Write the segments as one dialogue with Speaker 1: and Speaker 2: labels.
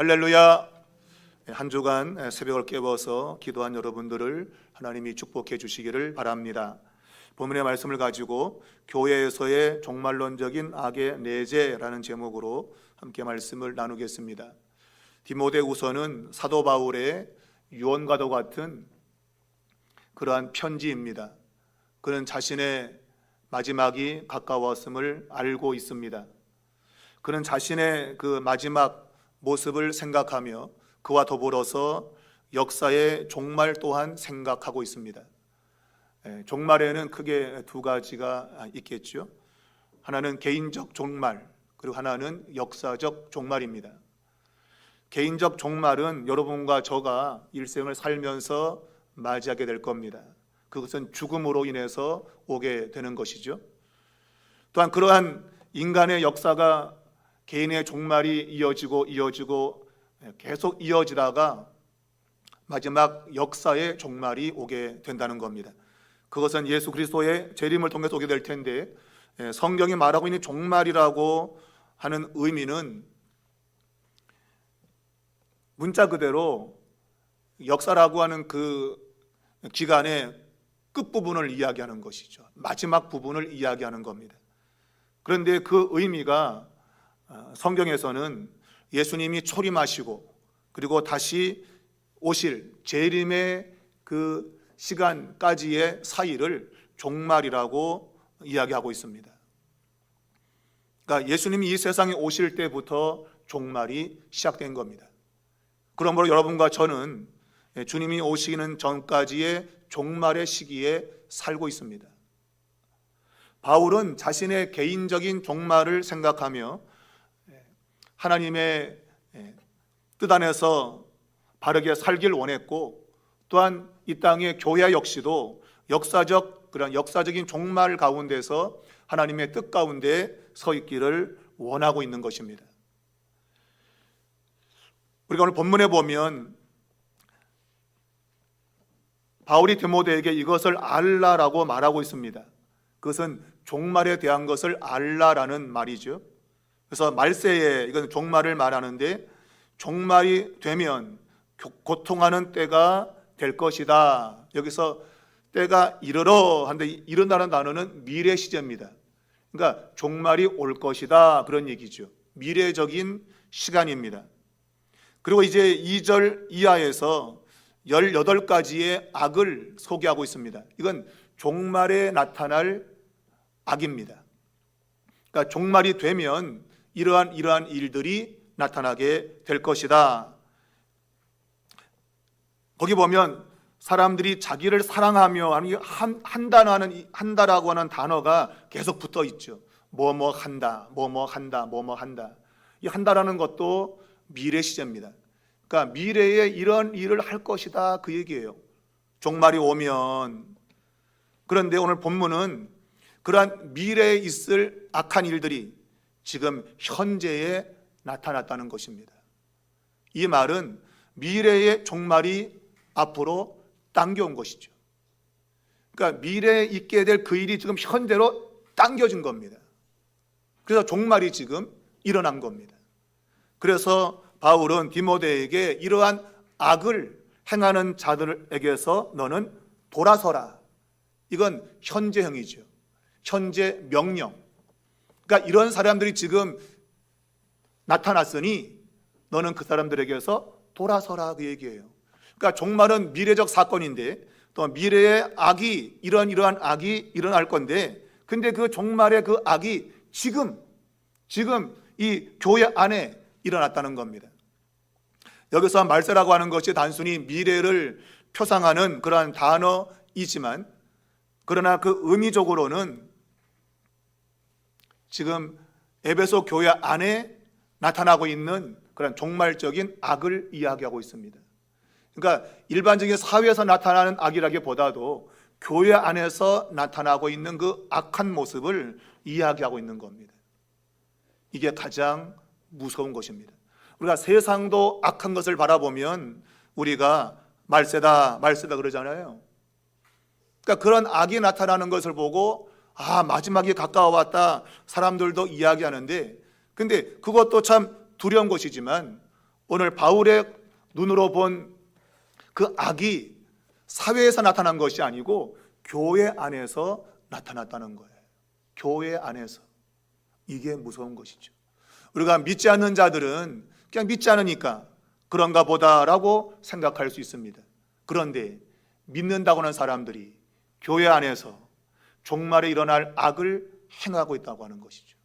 Speaker 1: 할렐루야. 한 주간 새벽을 깨워서 기도한 여러분들을 하나님이 축복해 주시기를 바랍니다. 본문의 말씀을 가지고 교회에서의 종말론적인 악의 내재라는 제목으로 함께 말씀을 나누겠습니다. 디모데후서는 사도 바울의 유언과도 같은 그러한 편지입니다. 그는 자신의 마지막이 가까웠음을 알고 있습니다. 그는 자신의 그 마지막 모습을 생각하며 그와 더불어서 역사의 종말 또한 생각하고 있습니다. 종말에는 크게 두 가지가 있겠죠. 하나는 개인적 종말, 그리고 하나는 역사적 종말입니다. 개인적 종말은 여러분과 저가 일생을 살면서 맞이하게 될 겁니다. 그것은 죽음으로 인해서 오게 되는 것이죠. 또한 그러한 인간의 역사가 개인의 종말이 이어지고 계속 이어지다가 마지막 역사의 종말이 오게 된다는 겁니다. 그것은 예수 그리스도의 재림을 통해서 오게 될 텐데, 성경이 말하고 있는 종말이라고 하는 의미는 문자 그대로 역사라고 하는 그 기간의 끝부분을 이야기하는 것이죠. 마지막 부분을 이야기하는 겁니다. 그런데 그 의미가 성경에서는 예수님이 초림하시고 그리고 다시 오실 재림의 그 시간까지의 사이를 종말이라고 이야기하고 있습니다. 그러니까 예수님이 이 세상에 오실 때부터 종말이 시작된 겁니다. 그러므로 여러분과 저는 주님이 오시는 전까지의 종말의 시기에 살고 있습니다. 바울은 자신의 개인적인 종말을 생각하며 하나님의 뜻 안에서 바르게 살길 원했고, 또한 이 땅의 교회 역시도 그런 역사적인 종말 가운데서 하나님의 뜻 가운데 서 있기를 원하고 있는 것입니다. 우리가 오늘 본문에 보면 바울이 디모데에게 이것을 알라라고 말하고 있습니다. 그것은 종말에 대한 것을 알라라는 말이죠. 그래서 말세에, 이건 종말을 말하는데, 종말이 되면 고통하는 때가 될 것이다. 여기서 때가 이르러 하는데, 이른다는 단어는 미래 시제입니다. 그러니까 종말이 올 것이다, 그런 얘기죠. 미래적인 시간입니다. 그리고 이제 2절 이하에서 18가지의 악을 소개하고 있습니다. 이건 종말에 나타날 악입니다. 그러니까 종말이 되면 이러한 일들이 나타나게 될 것이다. 거기 보면 사람들이 자기를 사랑하며 한다라고 하는 단어가 계속 붙어 있죠. 뭐뭐 한다. 이 한다라는 것도 미래 시제입니다. 그러니까 미래에 이런 일을 할 것이다, 그 얘기예요. 종말이 오면. 그런데 오늘 본문은 그러한 미래에 있을 악한 일들이 지금 현재에 나타났다는 것입니다. 이 말은 미래의 종말이 앞으로 당겨온 것이죠. 그러니까 미래에 있게 될 그 일이 지금 현재로 당겨진 겁니다. 그래서 종말이 지금 일어난 겁니다. 그래서 바울은 디모데에게 이러한 악을 행하는 자들에게서 너는 돌아서라. 이건 현재형이죠. 현재 명령. 그러니까 이런 사람들이 지금 나타났으니 너는 그 사람들에게서 돌아서라, 그 얘기예요. 그러니까 종말은 미래적 사건인데, 또 미래의 악이, 이러한 악이 일어날 건데, 근데 그 종말의 그 악이 지금 이 교회 안에 일어났다는 겁니다. 여기서 말세라고 하는 것이 단순히 미래를 표상하는 그러한 단어이지만, 그러나 그 의미적으로는 지금 에베소 교회 안에 나타나고 있는 그런 종말적인 악을 이야기하고 있습니다. 그러니까 일반적인 사회에서 나타나는 악이라기보다도 교회 안에서 나타나고 있는 그 악한 모습을 이야기하고 있는 겁니다. 이게 가장 무서운 것입니다. 우리가 세상도 악한 것을 바라보면 우리가 말세다 그러잖아요. 그러니까 그런 악이 나타나는 것을 보고 마지막이 가까워 왔다 사람들도 이야기하는데, 근데 그것도 참 두려운 것이지만 오늘 바울의 눈으로 본 그 악이 사회에서 나타난 것이 아니고 교회 안에서 나타났다는 거예요. 교회 안에서. 이게 무서운 것이죠. 우리가 믿지 않는 자들은 그냥 믿지 않으니까 그런가 보다라고 생각할 수 있습니다. 그런데 믿는다고 하는 사람들이 교회 안에서 종말에 일어날 악을 행하고 있다고 하는 것이죠.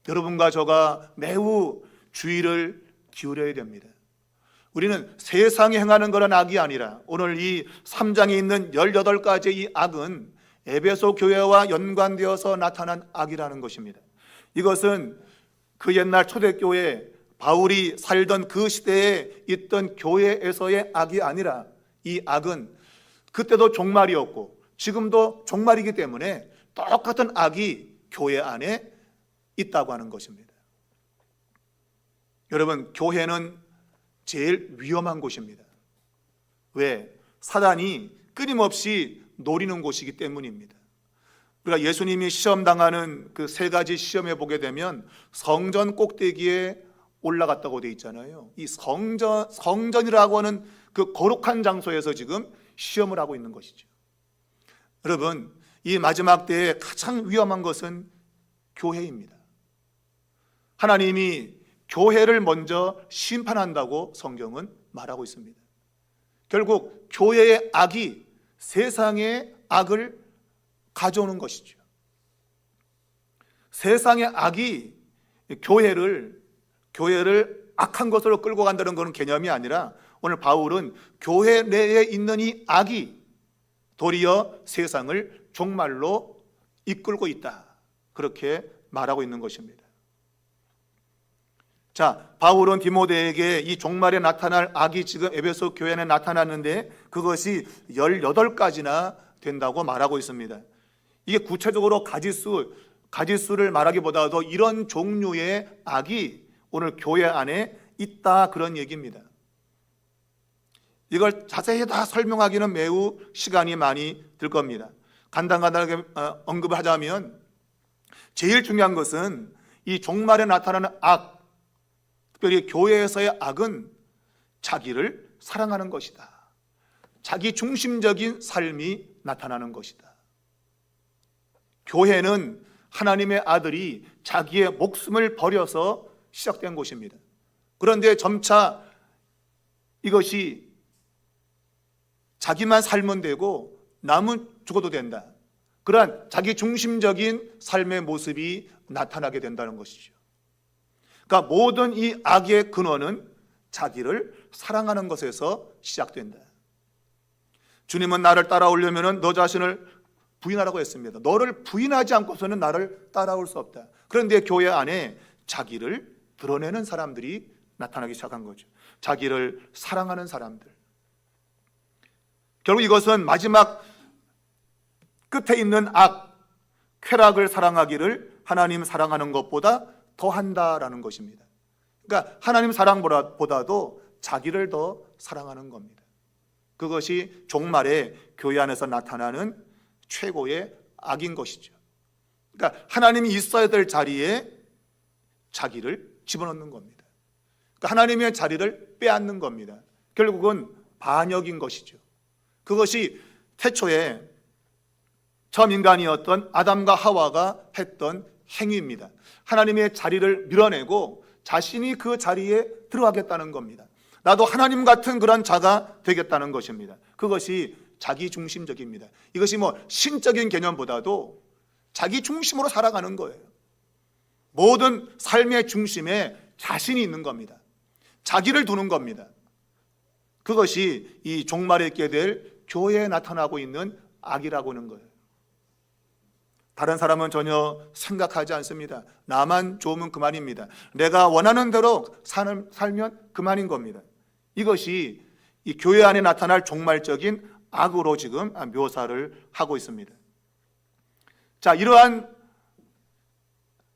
Speaker 1: 여러분과 저가 매우 주의를 기울여야 됩니다. 우리는 세상에 행하는 그런 악이 아니라 오늘 이 3장에 있는 18가지의 이 악은 에베소 교회와 연관되어서 나타난 악이라는 것입니다. 이것은 그 옛날 초대교회 바울이 살던 그 시대에 있던 교회에서의 악이 아니라 이 악은 그때도 종말이었고 지금도 종말이기 때문에 똑같은 악이 교회 안에 있다고 하는 것입니다. 여러분, 교회는 제일 위험한 곳입니다. 왜? 사단이 끊임없이 노리는 곳이기 때문입니다. 우리가 예수님이 시험당하는 그 3가지 시험에 보게 되면 성전 꼭대기에 올라갔다고 되어 있잖아요. 이 성전이라고 하는 그 거룩한 장소에서 지금 시험을 하고 있는 것이죠. 여러분, 이 마지막 때에 가장 위험한 것은 교회입니다. 하나님이 교회를 먼저 심판한다고 성경은 말하고 있습니다. 결국 교회의 악이 세상의 악을 가져오는 것이죠. 세상의 악이 교회를 악한 것으로 끌고 간다는 것은 개념이 아니라 오늘 바울은 교회 내에 있는 이 악이 도리어 세상을 종말로 이끌고 있다. 그렇게 말하고 있는 것입니다. 자, 바울은 디모데에게 이 종말에 나타날 악이 지금 에베소 교회 안에 나타났는데 그것이 18가지나 된다고 말하고 있습니다. 이게 구체적으로 가지수를 말하기보다도 이런 종류의 악이 오늘 교회 안에 있다, 그런 얘기입니다. 이걸 자세히 다 설명하기는 매우 시간이 많이 들 겁니다. 간단하게 언급을 하자면 제일 중요한 것은 이 종말에 나타나는 악, 특별히 교회에서의 악은 자기를 사랑하는 것이다. 자기 중심적인 삶이 나타나는 것이다. 교회는 하나님의 아들이 자기의 목숨을 버려서 시작된 곳입니다. 그런데 점차 이것이 자기만 살면 되고 남은 죽어도 된다. 그러한 자기 중심적인 삶의 모습이 나타나게 된다는 것이죠. 그러니까 모든 이 악의 근원은 자기를 사랑하는 것에서 시작된다. 주님은 나를 따라오려면 너 자신을 부인하라고 했습니다. 너를 부인하지 않고서는 나를 따라올 수 없다. 그런데 교회 안에 자기를 드러내는 사람들이 나타나기 시작한 거죠. 자기를 사랑하는 사람들. 결국 이것은 마지막 끝에 있는 악, 쾌락을 사랑하기를 하나님 사랑하는 것보다 더 한다라는 것입니다. 그러니까 하나님 사랑보다도 자기를 더 사랑하는 겁니다. 그것이 종말에 교회 안에서 나타나는 최고의 악인 것이죠. 그러니까 하나님이 있어야 될 자리에 자기를 집어넣는 겁니다. 그러니까 하나님의 자리를 빼앗는 겁니다. 결국은 반역인 것이죠. 그것이 태초에 처음 인간이었던 아담과 하와가 했던 행위입니다. 하나님의 자리를 밀어내고 자신이 그 자리에 들어가겠다는 겁니다. 나도 하나님 같은 그런 자가 되겠다는 것입니다. 그것이 자기 중심적입니다. 이것이 신적인 개념보다도 자기 중심으로 살아가는 거예요. 모든 삶의 중심에 자신이 있는 겁니다. 자기를 두는 겁니다. 그것이 이 종말에 있게 될 교회에 나타나고 있는 악이라고 하는 거예요. 다른 사람은 전혀 생각하지 않습니다. 나만 좋으면 그만입니다. 내가 원하는 대로 살면 그만인 겁니다. 이것이 이 교회 안에 나타날 종말적인 악으로 지금 묘사를 하고 있습니다. 자, 이러한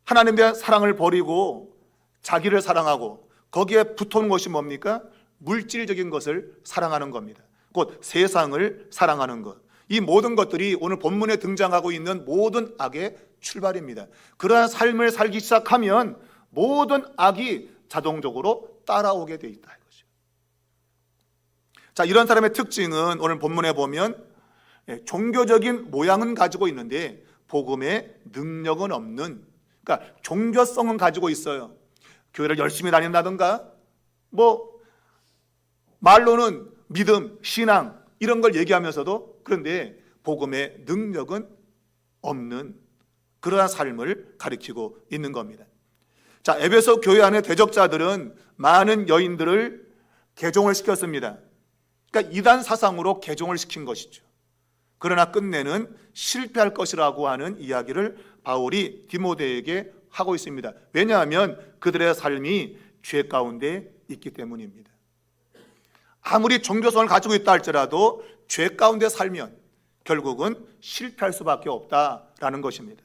Speaker 1: 하나님의 사랑을 버리고 자기를 사랑하고 거기에 붙어온 것이 뭡니까? 물질적인 것을 사랑하는 겁니다. 곧 세상을 사랑하는 것. 이 모든 것들이 오늘 본문에 등장하고 있는 모든 악의 출발입니다. 그러한 삶을 살기 시작하면 모든 악이 자동적으로 따라오게 돼 있다 이거죠. 자, 이런 사람의 특징은 오늘 본문에 보면 종교적인 모양은 가지고 있는데 복음의 능력은 없는, 그러니까 종교성은 가지고 있어요. 교회를 열심히 다닌다든가 뭐 말로는 믿음, 신앙 이런 걸 얘기하면서도 그런데 복음의 능력은 없는 그러한 삶을 가리키고 있는 겁니다. 자, 에베소 교회 안의 대적자들은 많은 여인들을 개종을 시켰습니다. 그러니까 이단 사상으로 개종을 시킨 것이죠. 그러나 끝내는 실패할 것이라고 하는 이야기를 바울이 디모데에게 하고 있습니다. 왜냐하면 그들의 삶이 죄 가운데 있기 때문입니다. 아무리 종교성을 가지고 있다 할지라도 죄 가운데 살면 결국은 실패할 수밖에 없다라는 것입니다.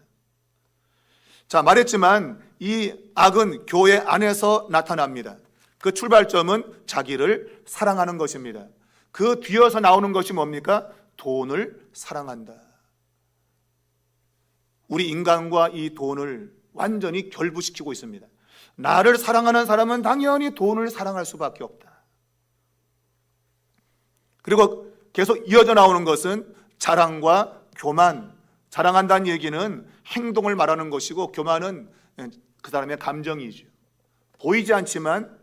Speaker 1: 자, 말했지만 이 악은 교회 안에서 나타납니다. 그 출발점은 자기를 사랑하는 것입니다. 그 뒤에서 나오는 것이 뭡니까? 돈을 사랑한다. 우리 인간과 이 돈을 완전히 결부시키고 있습니다. 나를 사랑하는 사람은 당연히 돈을 사랑할 수밖에 없다. 그리고 계속 이어져 나오는 것은 자랑과 교만. 자랑한다는 얘기는 행동을 말하는 것이고 교만은 그 사람의 감정이죠. 보이지 않지만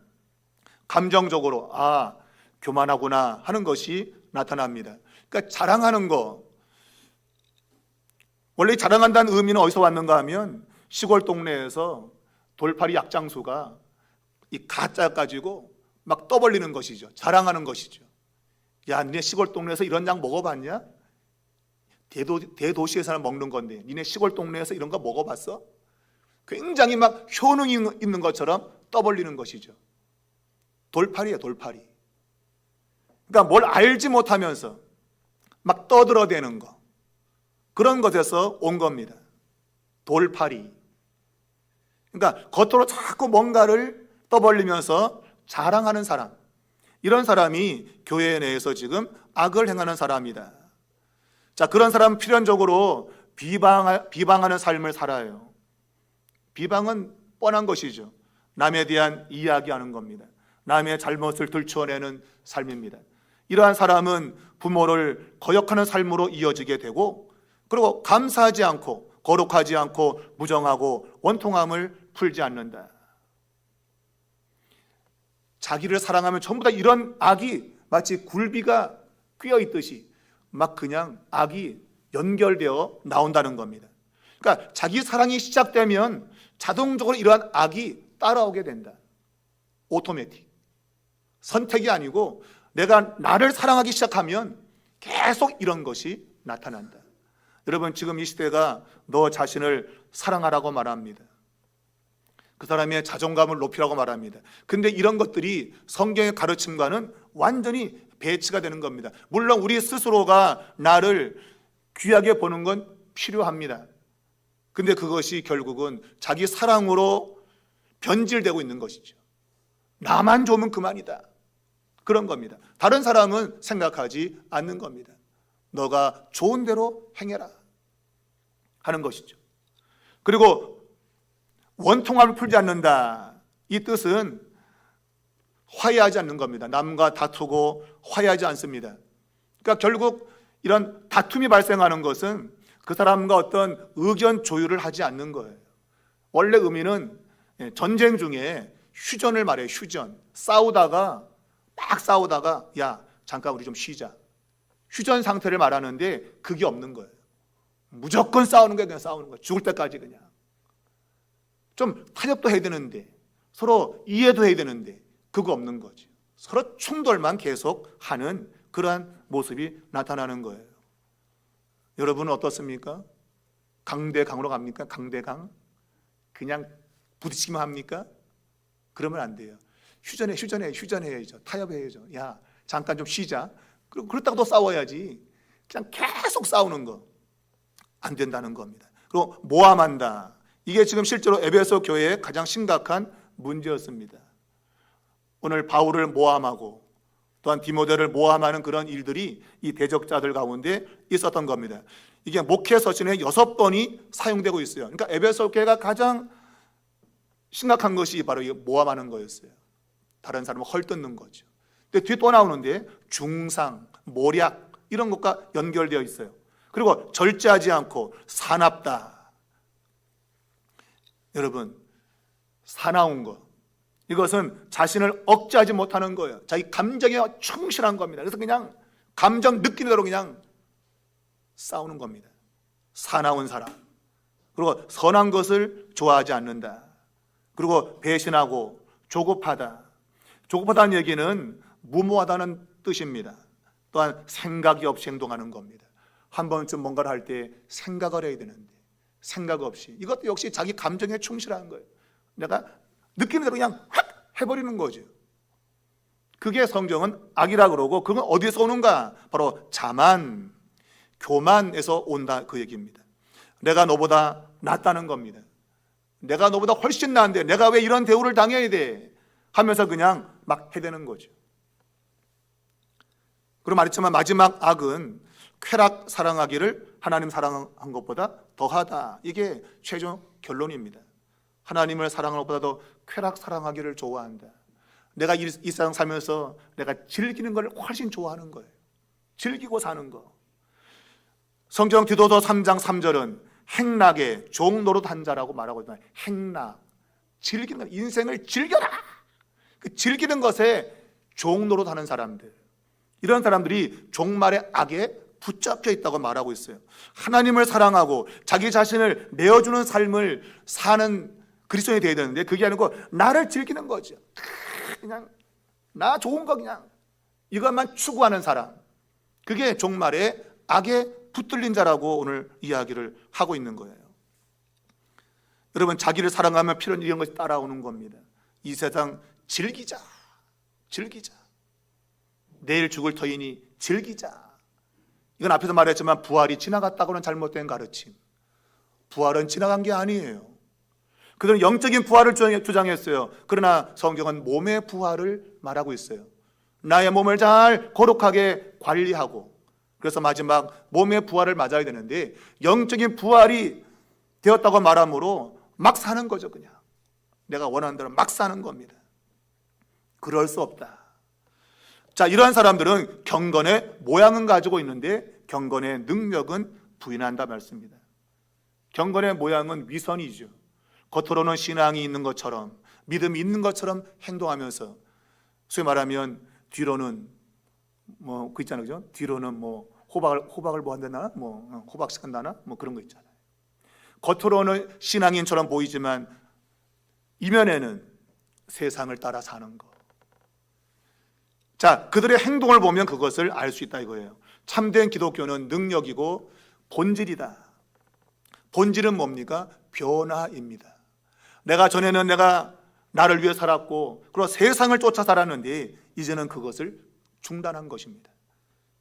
Speaker 1: 감정적으로 교만하구나 하는 것이 나타납니다. 그러니까 자랑하는 거, 원래 자랑한다는 의미는 어디서 왔는가 하면 시골 동네에서 돌팔이 약장수가 이 가짜 가지고 막 떠벌리는 것이죠. 자랑하는 것이죠. 야, 니네 시골 동네에서 이런 약 먹어봤냐? 대도시에서는 먹는 건데 니네 시골 동네에서 이런 거 먹어봤어? 굉장히 막 효능이 있는 것처럼 떠벌리는 것이죠. 돌팔이에요, 돌팔이. 그러니까 뭘 알지 못하면서 막 떠들어대는 거, 그런 것에서 온 겁니다. 돌팔이. 그러니까 겉으로 자꾸 뭔가를 떠벌리면서 자랑하는 사람, 이런 사람이 교회 내에서 지금 악을 행하는 사람이다. 자, 그런 사람은 필연적으로 비방하는 삶을 살아요. 비방은 뻔한 것이죠. 남에 대한 이야기하는 겁니다. 남의 잘못을 들추어내는 삶입니다. 이러한 사람은 부모를 거역하는 삶으로 이어지게 되고, 그리고 감사하지 않고 거룩하지 않고 무정하고 원통함을 풀지 않는다. 자기를 사랑하면 전부 다 이런 악이 마치 굴비가 꿰어 있듯이 막 그냥 악이 연결되어 나온다는 겁니다. 그러니까 자기 사랑이 시작되면 자동적으로 이러한 악이 따라오게 된다. 오토매틱. 선택이 아니고 내가 나를 사랑하기 시작하면 계속 이런 것이 나타난다. 여러분, 지금 이 시대가 너 자신을 사랑하라고 말합니다. 그 사람의 자존감을 높이라고 말합니다. 근데 이런 것들이 성경의 가르침과는 완전히 배치가 되는 겁니다. 물론 우리 스스로가 나를 귀하게 보는 건 필요합니다. 근데 그것이 결국은 자기 사랑으로 변질되고 있는 것이죠. 나만 좋으면 그만이다, 그런 겁니다. 다른 사람은 생각하지 않는 겁니다. 너가 좋은 대로 행해라 하는 것이죠. 그리고 원통함을 풀지 않는다, 이 뜻은 화해하지 않는 겁니다. 남과 다투고 화해하지 않습니다. 그러니까 결국 이런 다툼이 발생하는 것은 그 사람과 어떤 의견 조율을 하지 않는 거예요. 원래 의미는 전쟁 중에 휴전을 말해요. 휴전. 싸우다가 야, 잠깐 우리 좀 쉬자, 휴전 상태를 말하는데 그게 없는 거예요. 무조건 싸우는 게 그냥 싸우는 거예요. 죽을 때까지 그냥. 좀 타협도 해야 되는데, 서로 이해도 해야 되는데 그거 없는 거죠. 서로 충돌만 계속 하는 그러한 모습이 나타나는 거예요. 여러분은 어떻습니까? 강대강으로 갑니까? 강대강? 그냥 부딪히기만 합니까? 그러면 안 돼요. 휴전해야죠. 타협해야죠. 야, 잠깐 좀 쉬자. 그렇다고 또 싸워야지. 그냥 계속 싸우는 거 안 된다는 겁니다. 그리고 모함한다. 이게 지금 실제로 에베소 교회의 가장 심각한 문제였습니다. 오늘 바울을 모함하고 또한 디모데를 모함하는 그런 일들이 이 대적자들 가운데 있었던 겁니다. 이게 목회 서신에 6번이 사용되고 있어요. 그러니까 에베소 교회가 가장 심각한 것이 바로 이 모함하는 거였어요. 다른 사람을 헐뜯는 거죠. 근데 뒤에 또 나오는데 중상, 모략 이런 것과 연결되어 있어요. 그리고 절제하지 않고 사납다. 여러분, 사나운 것, 이것은 자신을 억제하지 못하는 거예요. 자기 감정에 충실한 겁니다. 그래서 그냥 감정 느끼는 대로 그냥 싸우는 겁니다. 사나운 사람. 그리고 선한 것을 좋아하지 않는다. 그리고 배신하고 조급하다. 조급하다는 얘기는 무모하다는 뜻입니다. 또한 생각이 없이 행동하는 겁니다. 한 번쯤 뭔가를 할 때 생각을 해야 되는데 생각 없이, 이것도 역시 자기 감정에 충실한 거예요. 내가 느끼는 대로 그냥 확 해버리는 거죠. 그게 성경은 악이라 그러고, 그건 어디서 오는가? 바로 자만, 교만에서 온다, 그 얘기입니다. 내가 너보다 낫다는 겁니다. 내가 너보다 훨씬 나은데 내가 왜 이런 대우를 당해야 돼? 하면서 그냥 막 해대는 거죠. 그리고 말했지만 마지막 악은 쾌락 사랑하기를 하나님 사랑한 것보다 더하다. 이게 최종 결론입니다. 하나님을 사랑하는 것보다 더 쾌락 사랑하기를 좋아한다. 내가 이 세상 살면서 내가 즐기는 걸 훨씬 좋아하는 거예요. 즐기고 사는 거. 성경 디도서 3장 3절은 행락에 종노릇한 자라고 말하고 있다. 행락, 즐기는 것, 인생을 즐겨라. 그 즐기는 것에 종노릇하는 사람들, 이런 사람들이 종말의 악에 붙잡혀 있다고 말하고 있어요. 하나님을 사랑하고 자기 자신을 내어주는 삶을 사는 그리스도인이 되어야 되는데, 그게 아니고 나를 즐기는 거죠. 그냥 나 좋은 거 그냥 이것만 추구하는 사람, 그게 종말의 악에 붙들린 자라고 오늘 이야기를 하고 있는 거예요. 여러분, 자기를 사랑하면 필요한 이런 것이 따라오는 겁니다. 이 세상 즐기자, 즐기자. 내일 죽을 터이니 즐기자. 이건 앞에서 말했지만 부활이 지나갔다고는 잘못된 가르침. 부활은 지나간 게 아니에요. 그들은 영적인 부활을 주장했어요. 그러나 성경은 몸의 부활을 말하고 있어요. 나의 몸을 잘 거룩하게 관리하고, 그래서 마지막 몸의 부활을 맞아야 되는데, 영적인 부활이 되었다고 말함으로 막 사는 거죠. 그냥 내가 원하는 대로 막 사는 겁니다. 그럴 수 없다. 자, 이러한 사람들은 경건의 모양은 가지고 있는데 경건의 능력은 부인한다 말씀입니다. 경건의 모양은 위선이죠. 겉으로는 신앙이 있는 것처럼, 믿음이 있는 것처럼 행동하면서, 소위 말하면 뒤로는 그 있잖아요, 그죠? 뒤로는 호박을 뭐 한다나, 호박식 한다나, 그런 거 있잖아요. 겉으로는 신앙인처럼 보이지만 이면에는 세상을 따라 사는 거. 자, 그들의 행동을 보면 그것을 알 수 있다 이거예요. 참된 기독교는 능력이고 본질이다. 본질은 뭡니까? 변화입니다. 내가 전에는 내가 나를 위해 살았고, 그리고 세상을 쫓아 살았는데 이제는 그것을 중단한 것입니다.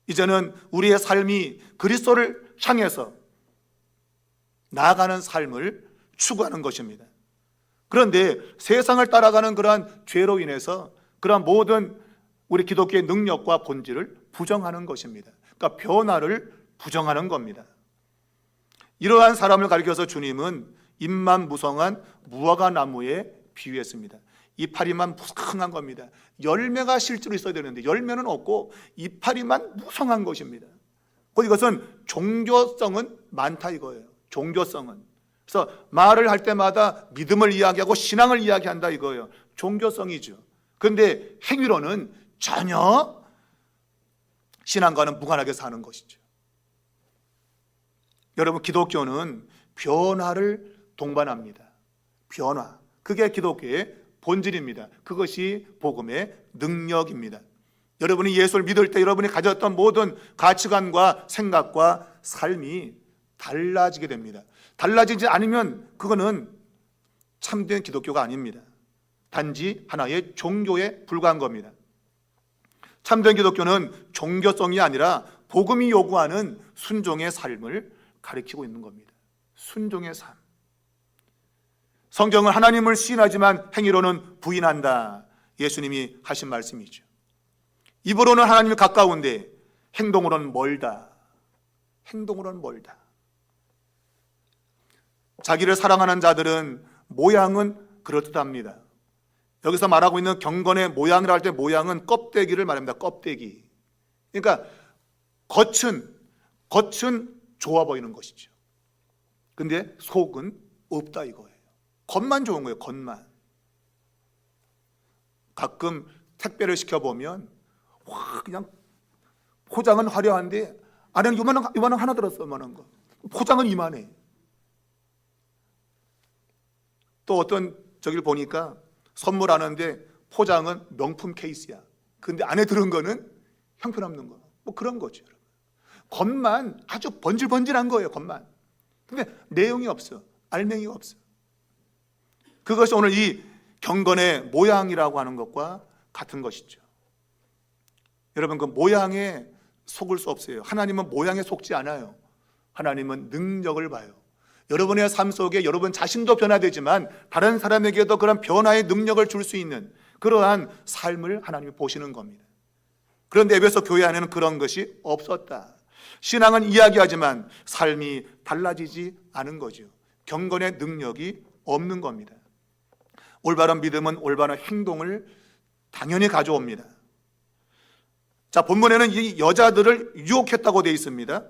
Speaker 1: 이제는 우리의 삶이 그리스도를 향해서 나아가는 삶을 추구하는 것입니다. 그런데 세상을 따라가는 그러한 죄로 인해서 그러한 모든 우리 기독교의 능력과 본질을 부정하는 것입니다. 그러니까 변화를 부정하는 겁니다. 이러한 사람을 가리켜서 주님은 잎만 무성한 무화과 나무에 비유했습니다. 이파리만 무성한 겁니다. 열매가 실제로 있어야 되는데 열매는 없고 이파리만 무성한 것입니다. 이것은 종교성은 많다 이거예요. 종교성은. 그래서 말을 할 때마다 믿음을 이야기하고 신앙을 이야기한다 이거예요. 종교성이죠. 그런데 행위로는 전혀 신앙과는 무관하게 사는 것이죠. 여러분, 기독교는 변화를 동반합니다. 변화. 그게 기독교의 본질입니다. 그것이 복음의 능력입니다. 여러분이 예수를 믿을 때 여러분이 가졌던 모든 가치관과 생각과 삶이 달라지게 됩니다. 달라지지 않으면 그거는 참된 기독교가 아닙니다. 단지 하나의 종교에 불과한 겁니다. 참된 기독교는 종교성이 아니라 복음이 요구하는 순종의 삶을 가리키고 있는 겁니다. 순종의 삶. 성경은 하나님을 시인하지만 행위로는 부인한다. 예수님이 하신 말씀이죠. 입으로는 하나님이 가까운데 행동으로는 멀다. 행동으로는 멀다. 자기를 사랑하는 자들은 모양은 그렇듯합니다. 여기서 말하고 있는 경건의 모양이라 할 때 모양은 껍데기를 말합니다. 껍데기. 그러니까 겉은 좋아 보이는 것이죠. 근데 속은 없다 이거예요. 겉만 좋은 거예요. 겉만. 가끔 택배를 시켜보면 와 그냥 포장은 화려한데 안에는 요만한 하나 들었어. 요만한 거. 포장은 이만해. 또 어떤 저기를 보니까 선물하는데 포장은 명품 케이스야. 근데 안에 들은 거는 형편없는 거. 뭐 그런 거죠. 겉만 아주 번질번질한 거예요. 겉만. 근데 내용이 없어. 알맹이가 없어. 그것이 오늘 이 경건의 모양이라고 하는 것과 같은 것이죠. 여러분 그 모양에 속을 수 없어요. 하나님은 모양에 속지 않아요. 하나님은 능력을 봐요. 여러분의 삶 속에 여러분 자신도 변화되지만 다른 사람에게도 그런 변화의 능력을 줄 수 있는 그러한 삶을 하나님이 보시는 겁니다. 그런데 에베소 교회 안에는 그런 것이 없었다. 신앙은 이야기하지만 삶이 달라지지 않은 거죠. 경건의 능력이 없는 겁니다. 올바른 믿음은 올바른 행동을 당연히 가져옵니다. 자, 본문에는 이 여자들을 유혹했다고 되어 있습니다.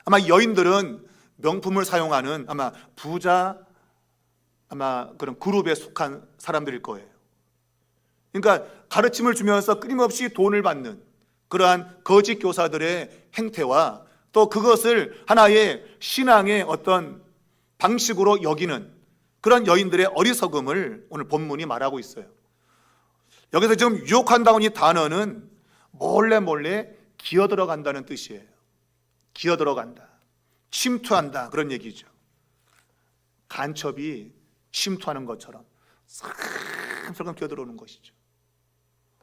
Speaker 1: 아마 여인들은 명품을 사용하는 아마 부자 그런 그룹에 속한 사람들일 거예요. 그러니까 가르침을 주면서 끊임없이 돈을 받는 그러한 거짓 교사들의 행태와 또 그것을 하나의 신앙의 어떤 방식으로 여기는 그런 여인들의 어리석음을 오늘 본문이 말하고 있어요. 여기서 지금 유혹한다는 이 단어는 몰래 기어 들어간다는 뜻이에요. 기어 들어간다. 침투한다. 그런 얘기죠. 간첩이 침투하는 것처럼 슬금 기어 들어오는 것이죠.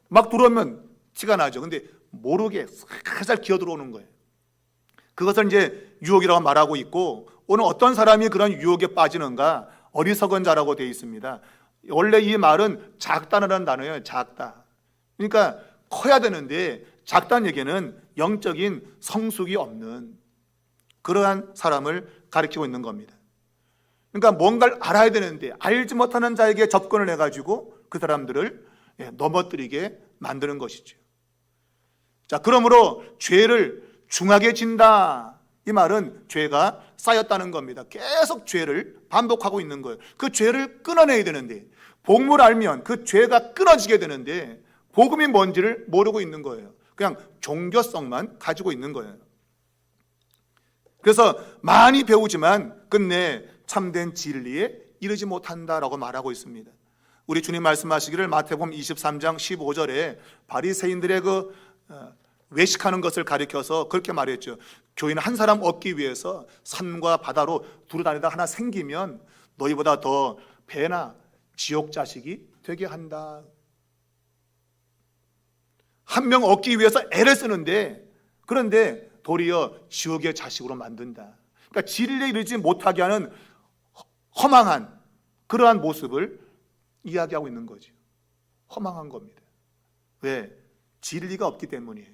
Speaker 1: 막 들어오면 티가 나죠. 근데 모르게 살살 기어 들어오는 거예요. 그것을 이제 유혹이라고 말하고 있고 오늘 어떤 사람이 그런 유혹에 빠지는가 어리석은 자라고 되어 있습니다. 원래 이 말은 작다는 단어예요. 작다. 그러니까 커야 되는데 작다는 얘기는 영적인 성숙이 없는 그러한 사람을 가리키고 있는 겁니다. 그러니까 뭔가를 알아야 되는데 알지 못하는 자에게 접근을 해가지고 그 사람들을 넘어뜨리게 만드는 것이죠. 자, 그러므로 죄를 중하게 진다. 이 말은 죄가 쌓였다는 겁니다. 계속 죄를 반복하고 있는 거예요. 그 죄를 끊어내야 되는데 복음을 알면 그 죄가 끊어지게 되는데 복음이 뭔지를 모르고 있는 거예요. 그냥 종교성만 가지고 있는 거예요. 그래서 많이 배우지만 끝내 참된 진리에 이르지 못한다라고 말하고 있습니다. 우리 주님 말씀하시기를 마태복음 23장 15절에 바리새인들의 그 외식하는 것을 가리켜서 그렇게 말했죠. 교인 한 사람 얻기 위해서 산과 바다로 두루다니다 하나 생기면 너희보다 더 배나 지옥 자식이 되게 한다. 한 명 얻기 위해서 애를 쓰는데 그런데 도리어 지옥의 자식으로 만든다. 그러니까 진리에 이르지 못하게 하는 허망한 그러한 모습을 이야기하고 있는 거죠. 허망한 겁니다. 왜? 진리가 없기 때문이에요.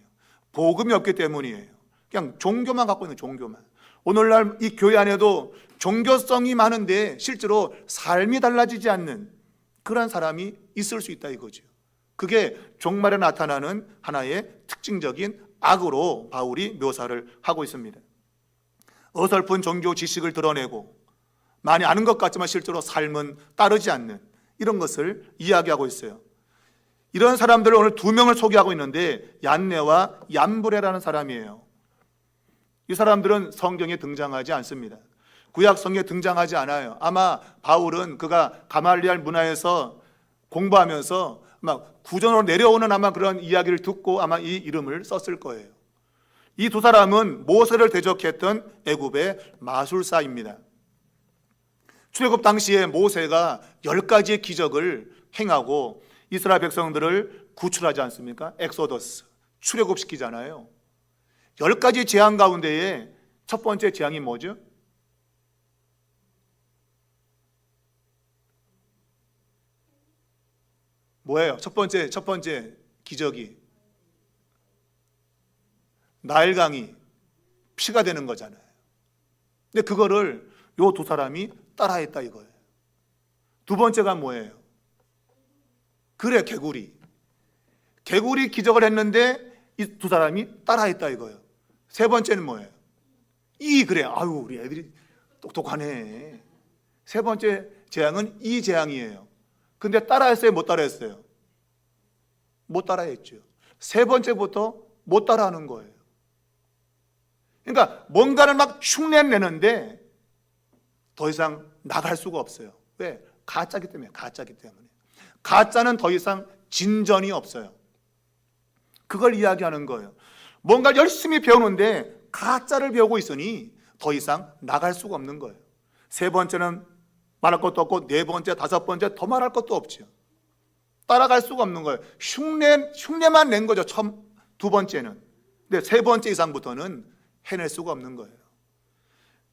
Speaker 1: 복음이 없기 때문이에요. 그냥 종교만 갖고 있는 종교만. 오늘날 이 교회 안에도 종교성이 많은데 실제로 삶이 달라지지 않는 그런 사람이 있을 수 있다 이거죠. 그게 종말에 나타나는 하나의 특징적인 악으로 바울이 묘사를 하고 있습니다. 어설픈 종교 지식을 드러내고 많이 아는 것 같지만 실제로 삶은 따르지 않는 이런 것을 이야기하고 있어요. 이런 사람들을 오늘 두 명을 소개하고 있는데 얀네와 얀브레라는 사람이에요. 이 사람들은 성경에 등장하지 않습니다. 구약 성경에 등장하지 않아요. 아마 바울은 그가 가말리알 문화에서 공부하면서 막 구전으로 내려오는 아마 그런 이야기를 듣고 아마 이 이름을 썼을 거예요. 이 두 사람은 모세를 대적했던 애굽의 마술사입니다. 출애굽 당시에 모세가 10가지의 기적을 행하고 이스라엘 백성들을 구출하지 않습니까? 엑소더스, 출애굽시키잖아요. 10가지 재앙 가운데에 첫 번째 재앙이 뭐죠? 뭐예요? 첫 번째 기적이 나일강이 피가 되는 거잖아요. 근데 그거를 요 두 사람이 따라했다 이거예요. 두 번째가 뭐예요? 그래, 개구리 기적을 했는데 이 두 사람이 따라했다 이거예요. 세 번째는 뭐예요? 그래. 아유, 우리 애들이 똑똑하네. 세 번째 재앙은 이 재앙이에요. 근데 따라했어요, 못 따라했어요? 못 따라했죠. 세 번째부터 못 따라하는 거예요. 그러니까 뭔가를 막 흉내내는데 더 이상 나갈 수가 없어요. 왜? 가짜기 때문에. 가짜는 더 이상 진전이 없어요. 그걸 이야기하는 거예요. 뭔가 열심히 배우는데 가짜를 배우고 있으니 더 이상 나갈 수가 없는 거예요. 세 번째는 말할 것도 없고, 네 번째, 다섯 번째 더 말할 것도 없죠. 따라갈 수가 없는 거예요. 흉내만 낸 거죠. 두 번째는. 근데 세 번째 이상부터는 해낼 수가 없는 거예요.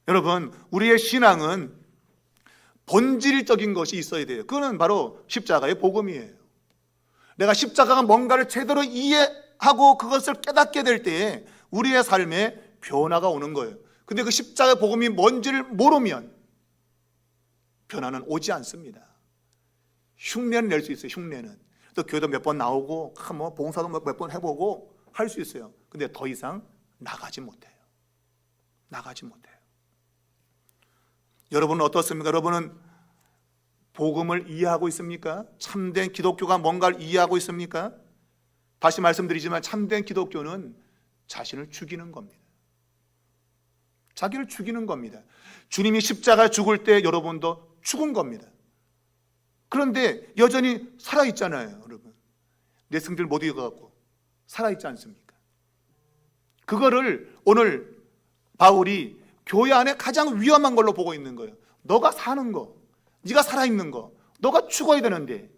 Speaker 1: 여러분, 우리의 신앙은 본질적인 것이 있어야 돼요. 그거는 바로 십자가의 복음이에요. 내가 십자가가 뭔가를 제대로 이해하고 그것을 깨닫게 될 때에 우리의 삶에 변화가 오는 거예요. 근데 그 십자가의 복음이 뭔지를 모르면 변화는 오지 않습니다. 흉내는 낼 수 있어요. 흉내는. 또 교회도 몇 번 나오고 뭐 봉사도 몇 번 해보고 할 수 있어요. 근데 더 이상 나가지 못해요. 여러분은 어떻습니까? 여러분은 복음을 이해하고 있습니까? 참된 기독교가 뭔가를 이해하고 있습니까? 다시 말씀드리지만 참된 기독교는 자신을 죽이는 겁니다. 자기를 죽이는 겁니다. 주님이 십자가 죽을 때 여러분도 죽은 겁니다. 그런데 여전히 살아있잖아요, 여러분. 내 승질 못 이겨갖고 살아있지 않습니까? 그거를 오늘 바울이 교회 안에 가장 위험한 걸로 보고 있는 거예요. 너가 사는 거, 네가 살아있는 거, 너가 죽어야 되는데,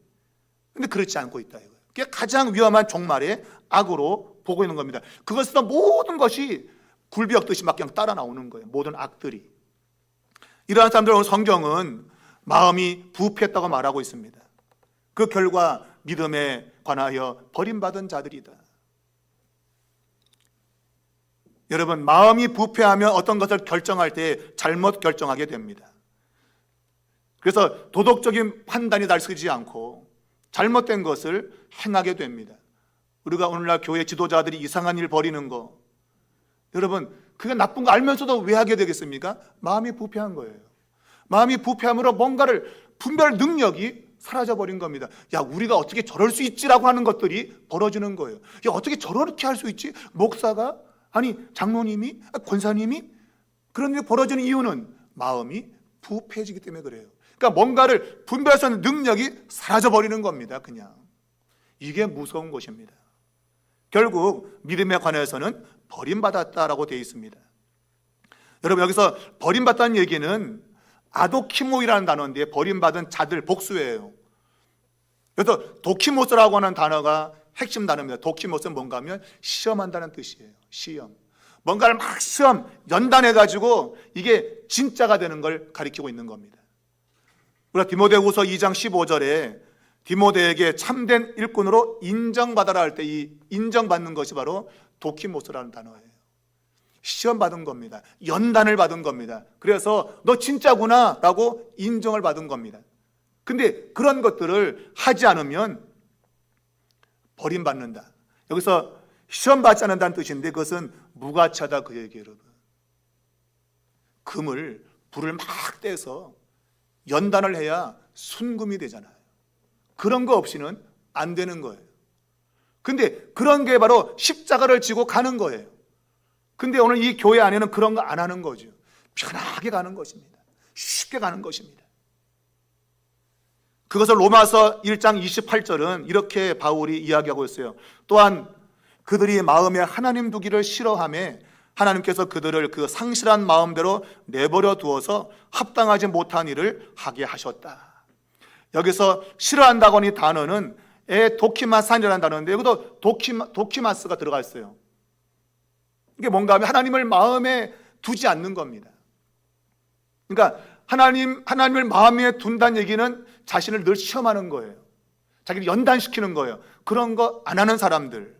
Speaker 1: 근데 그렇지 않고 있다 이거예요. 그게 가장 위험한 종말의 악으로 보고 있는 겁니다. 그것은 모든 것이 굴비역듯이 막 그냥 따라 나오는 거예요. 모든 악들이. 이러한 사람들 오늘 성경은 마음이 부패했다고 말하고 있습니다. 그 결과 믿음에 관하여 버림받은 자들이다. 여러분, 마음이 부패하면 어떤 것을 결정할 때 잘못 결정하게 됩니다. 그래서 도덕적인 판단이 날 서지 않고 잘못된 것을 행하게 됩니다. 우리가 오늘날 교회 지도자들이 이상한 일 벌이는 거, 여러분, 그게 나쁜 거 알면서도 왜 하게 되겠습니까? 마음이 부패한 거예요. 마음이 부패함으로 뭔가를 분별 능력이 사라져버린 겁니다. 야, 우리가 어떻게 저럴 수 있지라고 하는 것들이 벌어지는 거예요. 야, 어떻게 저렇게 할 수 있지? 목사가? 아니, 장로님이? 권사님이? 그런 일이 벌어지는 이유는 마음이 부패해지기 때문에 그래요. 그러니까 뭔가를 분별할 수 있는 능력이 사라져버리는 겁니다. 그냥. 이게 무서운 것입니다. 결국 믿음에 관해서는 버림받았다라고 되어 있습니다. 여러분, 여기서 버림받다는 얘기는 아도키모이라는 단어인데 버림받은 자들 복수예요. 그래서 도키모스라고 하는 단어가 핵심 단어입니다. 도키모스는 뭔가 하면 시험한다는 뜻이에요. 시험. 뭔가를 막 연단해가지고 이게 진짜가 되는 걸 가리키고 있는 겁니다. 우리가 디모데후서 2장 15절에 디모데에게 참된 일꾼으로 인정받아라 할 때 이 인정받는 것이 바로 도키모스라는 단어예요. 시험 받은 겁니다. 연단을 받은 겁니다. 그래서 너 진짜구나 라고 인정을 받은 겁니다. 근데 그런 것들을 하지 않으면 버림받는다. 여기서 시험 받지 않는다는 뜻인데 그것은 무가차다 그 얘기예요. 여러분, 금을 불을 막 떼서 연단을 해야 순금이 되잖아요. 그런 거 없이는 안 되는 거예요. 근데 그런 게 바로 십자가를 지고 가는 거예요. 근데 오늘 이 교회 안에는 그런 거 안 하는 거죠. 편하게 가는 것입니다. 쉽게 가는 것입니다. 그것을 로마서 1장 28절은 이렇게 바울이 이야기하고 있어요. 또한 그들이 마음에 하나님 두기를 싫어하며 하나님께서 그들을 그 상실한 마음대로 내버려 두어서 합당하지 못한 일을 하게 하셨다. 여기서 싫어한다고 하는 단어는 도키마산이라는 단어인데 여기도 도키마스가 들어가 있어요. 이게 뭔가 하면 하나님을 마음에 두지 않는 겁니다. 그러니까 하나님을 마음에 둔다는 얘기는 자신을 늘 시험하는 거예요. 자기를 연단시키는 거예요. 그런 거 안 하는 사람들,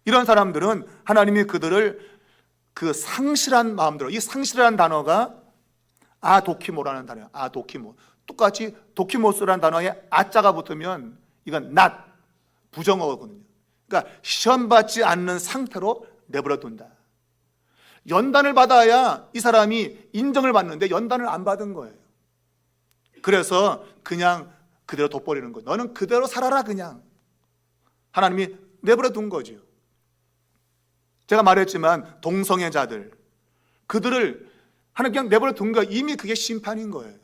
Speaker 1: 이런 사람들은 하나님이 그들을 그 상실한 마음대로, 이 상실이라는 단어가 아도키모라는 단어예요. 아도키모. 똑같이 도키모스라는 단어에 아자가 붙으면 이건 not, 부정어거든요. 그러니까 시험 받지 않는 상태로 내버려 둔다. 연단을 받아야 이 사람이 인정을 받는데 연단을 안 받은 거예요. 그래서 그냥 그대로 둬버리는 거예요. 너는 그대로 살아라 그냥. 하나님이 내버려 둔 거죠. 제가 말했지만 동성애자들, 그들을 하나님 그냥 내버려 둔 거 이미 그게 심판인 거예요.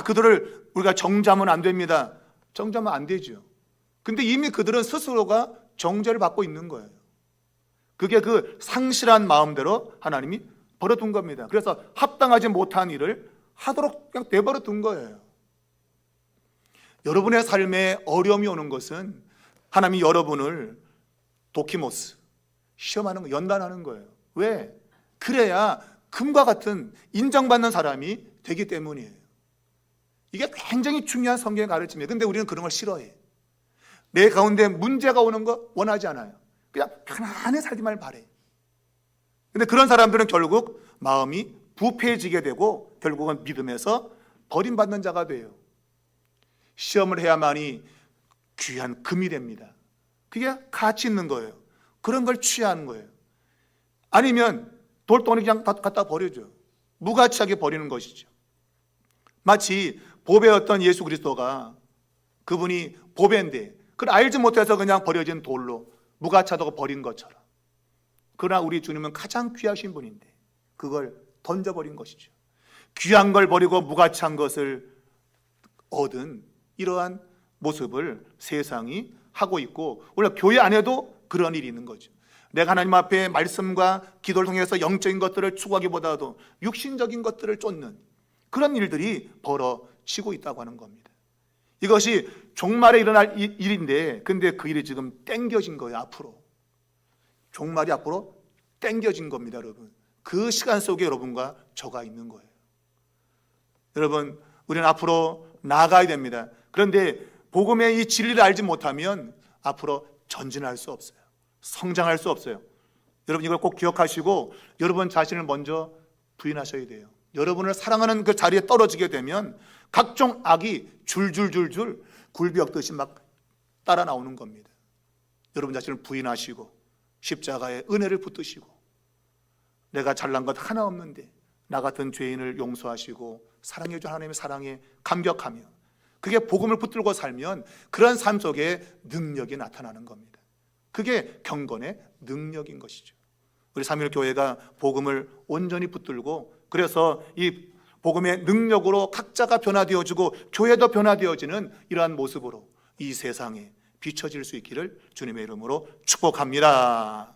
Speaker 1: 그들을 우리가 정죄하면 안 됩니다. 정죄하면 안 되죠. 근데 이미 그들은 스스로가 정죄를 받고 있는 거예요. 그게 그 상실한 마음대로 하나님이 버려둔 겁니다. 그래서 합당하지 못한 일을 하도록 그냥 내버려 둔 거예요. 여러분의 삶에 어려움이 오는 것은 하나님이 여러분을 도키모스, 시험하는 거, 연단하는 거예요. 왜? 그래야 금과 같은 인정받는 사람이 되기 때문이에요. 이게 굉장히 중요한 성경의 가르침이에요. 근데 우리는 그런 걸 싫어해. 내 가운데 문제가 오는 거 원하지 않아요. 그냥 편안하게 살기만 바래. 근데 그런 사람들은 결국 마음이 부패해지게 되고 결국은 믿음에서 버림받는 자가 돼요. 시험을 해야만이 귀한 금이 됩니다. 그게 가치 있는 거예요. 그런 걸 취하는 거예요. 아니면 돌덩이 그냥 갖다 버려줘. 무가치하게 버리는 것이죠. 마치 보배였던 예수 그리스도가, 그분이 보배인데 그걸 알지 못해서 그냥 버려진 돌로 무가치하다고 버린 것처럼, 그러나 우리 주님은 가장 귀하신 분인데 그걸 던져버린 것이죠. 귀한 걸 버리고 무가치한 것을 얻은 이러한 모습을 세상이 하고 있고, 원래 교회 안에도 그런 일이 있는 거죠. 내가 하나님 앞에 말씀과 기도를 통해서 영적인 것들을 추구하기보다도 육신적인 것들을 쫓는 그런 일들이 벌어지고 있다고 하는 겁니다. 이것이 종말에 일어날 일인데, 근데 그 일이 지금 땡겨진 거예요. 앞으로 종말이 앞으로 땡겨진 겁니다. 여러분, 그 시간 속에 여러분과 저가 있는 거예요. 여러분, 우리는 앞으로 나아가야 됩니다. 그런데 복음의 이 진리를 알지 못하면 앞으로 전진할 수 없어요. 성장할 수 없어요. 여러분, 이걸 꼭 기억하시고 여러분 자신을 먼저 부인하셔야 돼요. 여러분을 사랑하는 그 자리에 떨어지게 되면 각종 악이 줄줄줄줄 굴비역듯이 막 따라 나오는 겁니다. 여러분 자신을 부인하시고 십자가에 은혜를 붙드시고, 내가 잘난 것 하나 없는데 나 같은 죄인을 용서하시고 사랑해 준 하나님의 사랑에 감격하며, 그게 복음을 붙들고 살면 그런 삶 속에 능력이 나타나는 겁니다. 그게 경건의 능력인 것이죠. 우리 삼일교회가 복음을 온전히 붙들고, 그래서 이 복음의 능력으로 각자가 변화되어지고 교회도 변화되어지는 이러한 모습으로 이 세상에 비춰질 수 있기를 주님의 이름으로 축복합니다.